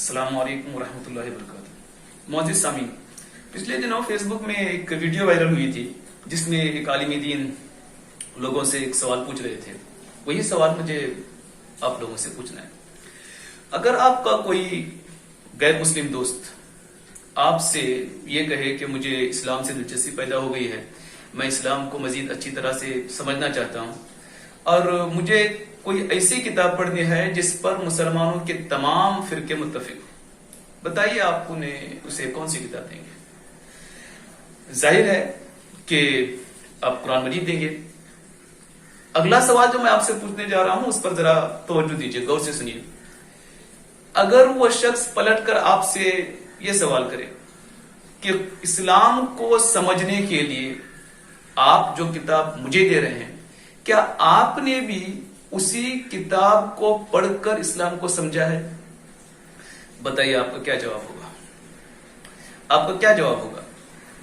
अस्सलाम वालेकुम रहमतुल्लाहि वबरकातुहू। मोअज़्ज़िज़ सामीन, पिछले दिनों फेसबुक में एक वीडियो वायरल हुई थी जिसमें एक आलिम दीन लोगों से एक सवाल पूछ रहे थे। वही सवाल मुझे आप लोगों से पूछना है। अगर आपका कोई गैर मुस्लिम दोस्त आपसे ये कहे कि मुझे इस्लाम से दिलचस्पी पैदा हो गई है, मैं इस्लाम को मजीद अच्छी तरह से समझना चाहता हूँ और मुझे कोई ऐसी किताब पढ़नी है जिस पर मुसलमानों के तमाम फिरके मुत्तफिक, बताइए आप उन्हें उसे कौन सी किताब देंगे? जाहिर है कि आप कुरान मजीद देंगे। अगला सवाल जो मैं आपसे पूछने जा रहा हूं उस पर जरा तवज्जो दीजिए, गौर से सुनिए। अगर वो शख्स पलटकर आपसे ये सवाल करे कि इस्लाम को समझने के लिए आप जो किताब मुझे दे रहे हैं, क्या आपने भी उसी किताब को पढ़कर इस्लाम को समझा है? बताइए आपका क्या जवाब होगा? आपका क्या जवाब होगा?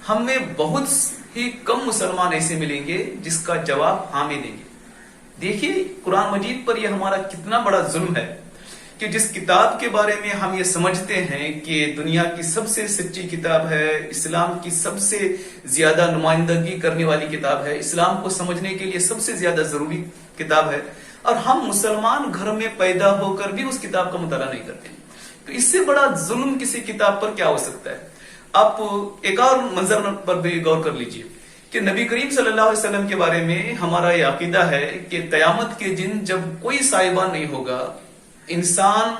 हमें बहुत ही कम मुसलमान ऐसे मिलेंगे जिसका जवाब हाँ में देंगे। देखिए कुरान मजीद पर यह हमारा कितना बड़ा जुल्म है कि जिस किताब के बारे में हम ये समझते हैं कि दुनिया की सबसे सच्ची किताब है, इस्लाम की सबसे ज्यादा नुमाइंदगी करने वाली किताब है, इस्लाम को समझने के लिए सबसे ज्यादा जरूरी किताब है, और हम मुसलमान घर में पैदा होकर भी उस किताब का मुताला नहीं करते। तो इससे बड़ा जुल्म किसी किताब पर क्या हो सकता है? आप एक और मंजर पर भी गौर कर लीजिए कि नबी करीम सल्लल्लाहु अलैहि वसल्लम के बारे में हमारा यह अकीदा है कि कयामत के दिन जब कोई साहिबान नहीं होगा, इंसान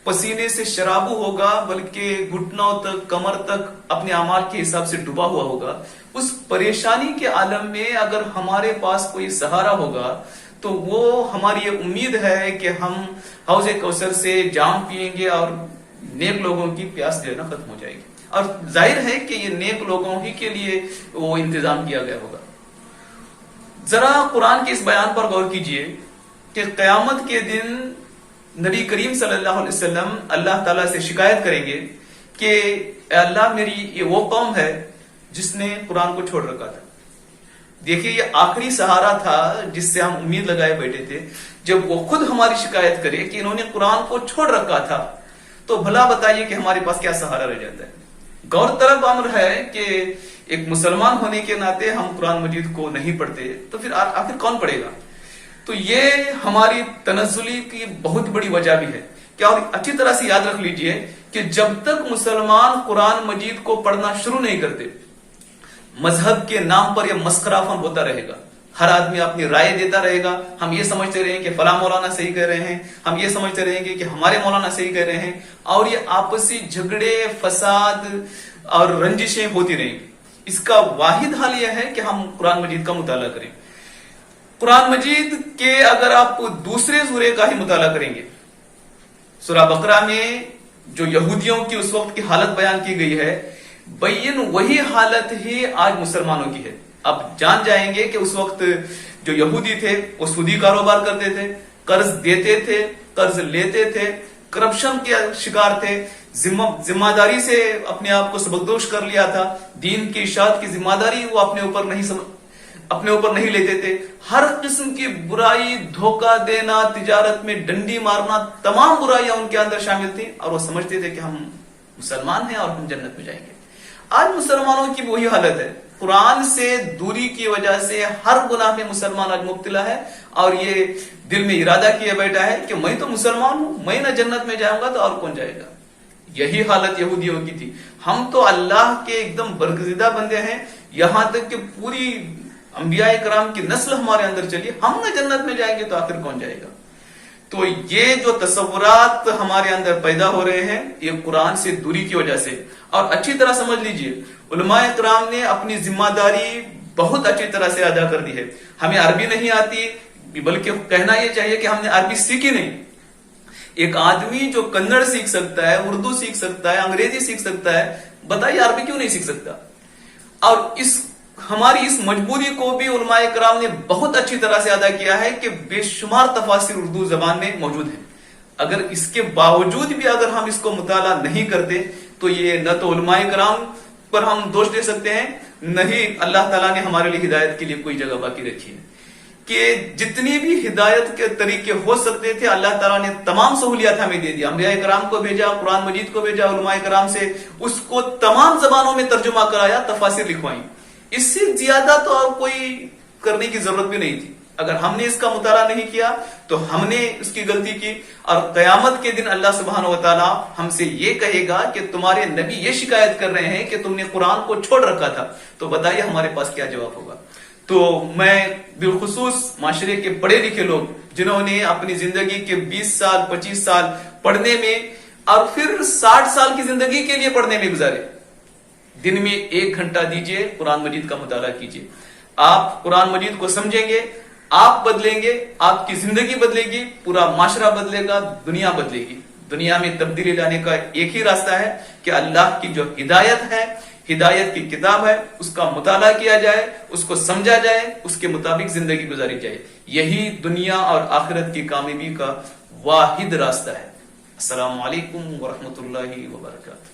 पसीने से शराबू होगा, बल्कि घुटनों तक कमर तक अपने अमाल के हिसाब से डूबा हुआ होगा, उस परेशानी के आलम में अगर हमारे पास कोई सहारा होगा तो वो हमारी ये उम्मीद है कि हम हौज़े कौसर से जाम पिएंगे और नेक लोगों की प्यास देना खत्म हो जाएगी। और जाहिर है कि ये नेक लोगों ही के लिए वो इंतजाम किया गया होगा। जरा कुरान के इस बयान पर गौर कीजिए कि कयामत के दिन नबी करीम सल्लल्लाहु अलैहि वसल्लम अल्लाह ताला से शिकायत करेंगे कि अल्लाह मेरी ये वो कौम है जिसने कुरान को छोड़ रखा था। देखिए ये आखिरी सहारा था जिससे हम उम्मीद लगाए बैठे थे। जब वो खुद हमारी शिकायत करे कि इन्होंने कुरान को छोड़ रखा था, तो भला बताइए कि हमारे पास क्या सहारा रह जाता है। गौरतलब अम्र है कि एक मुसलमान होने के नाते हम कुरान मजीद को नहीं पढ़ते, तो फिर आखिर कौन पढ़ेगा? तो ये हमारी तनज़्ज़ुली की बहुत बड़ी वजह भी है। क्या और अच्छी तरह से याद रख लीजिए कि जब तक मुसलमान कुरान मजीद को पढ़ना शुरू नहीं करते, मजहब के नाम पर यह मस्कराफन होता रहेगा। हर आदमी अपनी राय देता रहेगा। हम ये समझते रहेंगे कि फला मौलाना सही कह रहे हैं, हम ये समझते रहेंगे कि हमारे मौलाना सही कह रहे हैं, और ये आपसी झगड़े, फसाद और रंजिशें होती रहेंगी। इसका वाहिद हाल यह है कि हम कुरान मजीद का मुताला करें। कुरान मजीद के अगर आप दूसरे सूरे का ही मुताला करेंगे, सूरा बकरा में जो यहूदियों की उस वक्त की हालत बयान की गई है, बैन वही हालत ही आज मुसलमानों की है। आप जान जाएंगे कि उस वक्त जो यहूदी थे वो सूदी कारोबार करते थे, कर्ज देते थे, कर्ज लेते थे, करप्शन के शिकार थे, जिम्मेदारी से अपने आप को सबकदोश कर लिया था, दीन की इशाअत की जिम्मेदारी वो अपने ऊपर नहीं लेते थे। हर किस्म की बुराई, धोखा देना, तिजारत में डंडी मारना, तमाम बुराइयां उनके अंदर शामिल थी, और वो समझते थे कि हम मुसलमान हैं और हम जन्नत में जाएंगे। आज मुसलमानों की वही हालत है। कुरान से दूरी की वजह से हर गुनाह में मुसलमान आज मुब्तला है, और ये दिल में इरादा किए बैठा है कि मैं तो मुसलमान हूं, मैं ना जन्नत में जाऊंगा तो और कौन जाएगा। यही हालत यहूदियों की थी। हम तो अल्लाह के एकदम बरगज़िदा बंदे हैं, यहां तक कि पूरी अंबिया कराम की नस्ल हमारे अंदर चली, हम ना जन्नत में जाएंगे तो आखिर कौन जाएगा। तो ये जो तसव्वुरात हमारे अंदर पैदा हो रहे हैं, ये कुरान से दूरी की वजह से। और अच्छी तरह समझ लीजिए, उलमाए किराम ने अपनी जिम्मेदारी बहुत अच्छी तरह से अदा कर दी है। हमें अरबी नहीं आती, बल्कि कहना यह चाहिए कि हमने अरबी सीखी नहीं। एक आदमी जो कन्नड़ सीख सकता है, उर्दू सीख सकता है, अंग्रेजी सीख सकता है, बताइए अरबी क्यों नहीं सीख सकता? और हमारी इस मजबूरी को भी उलमाए किराम ने बहुत अच्छी तरह से अदा किया है कि बेशुमार तफासिर उर्दू जबान में मौजूद है। अगर इसके बावजूद भी अगर हम इसको मुताला नहीं करते, तो ये न तो उलमाए किराम पर हम दोष दे सकते हैं, न ही अल्लाह ताला ने हमारे लिए हिदायत के लिए कोई जगह बाकी रखी है। کہ جتنی بھی ہدایت کے طریقے ہو سکتے تھے اللہ تعالیٰ نے تمام سہولیات ہمیں دے دیا. انبیاء کرام کو بھیجا, قرآن مجید کو بھیجا, علماء کرام سے اس کو تمام زبانوں میں ترجمہ کرایا, تفاسیر لکھوائیں. اس سے زیادہ تو اور کوئی کرنے کی ضرورت بھی نہیں تھی. اگر ہم نے اس کا مطالعہ نہیں کیا تو ہم نے اس کی غلطی کی, اور قیامت کے دن اللہ سبحانہ و تعالیٰ ہم سے یہ کہے گا کہ تمہارے نبی یہ شکایت کر رہے ہیں کہ تم نے قرآن کو چھوڑ رکھا تھا. تو بتائیے ہمارے پاس کیا جواب ہوگا. تو میں بالخصوص معاشرے کے پڑھے لکھے لوگ جنہوں نے اپنی زندگی کے 20 سال 25 سال پڑھنے میں اور پھر 60 سال کی زندگی کے لیے پڑھنے میں گزارے, دن میں 1 گھنٹہ دیجئے, قرآن مجید کا مطالعہ کیجئے. آپ قرآن مجید کو سمجھیں گے, آپ بدلیں گے, آپ کی زندگی بدلے گی, پورا معاشرہ بدلے گا, دنیا بدلے گی. دنیا میں تبدیلی لانے کا ایک ہی راستہ ہے کہ اللہ کی جو ہدایت ہے, ہدایت کی کتاب ہے, اس کا مطالعہ کیا جائے, اس کو سمجھا جائے, اس کے مطابق زندگی گزاری جائے. یہی دنیا اور آخرت کی کامیابی کا واحد راستہ ہے. السلام علیکم ورحمۃ اللہ وبرکاتہ.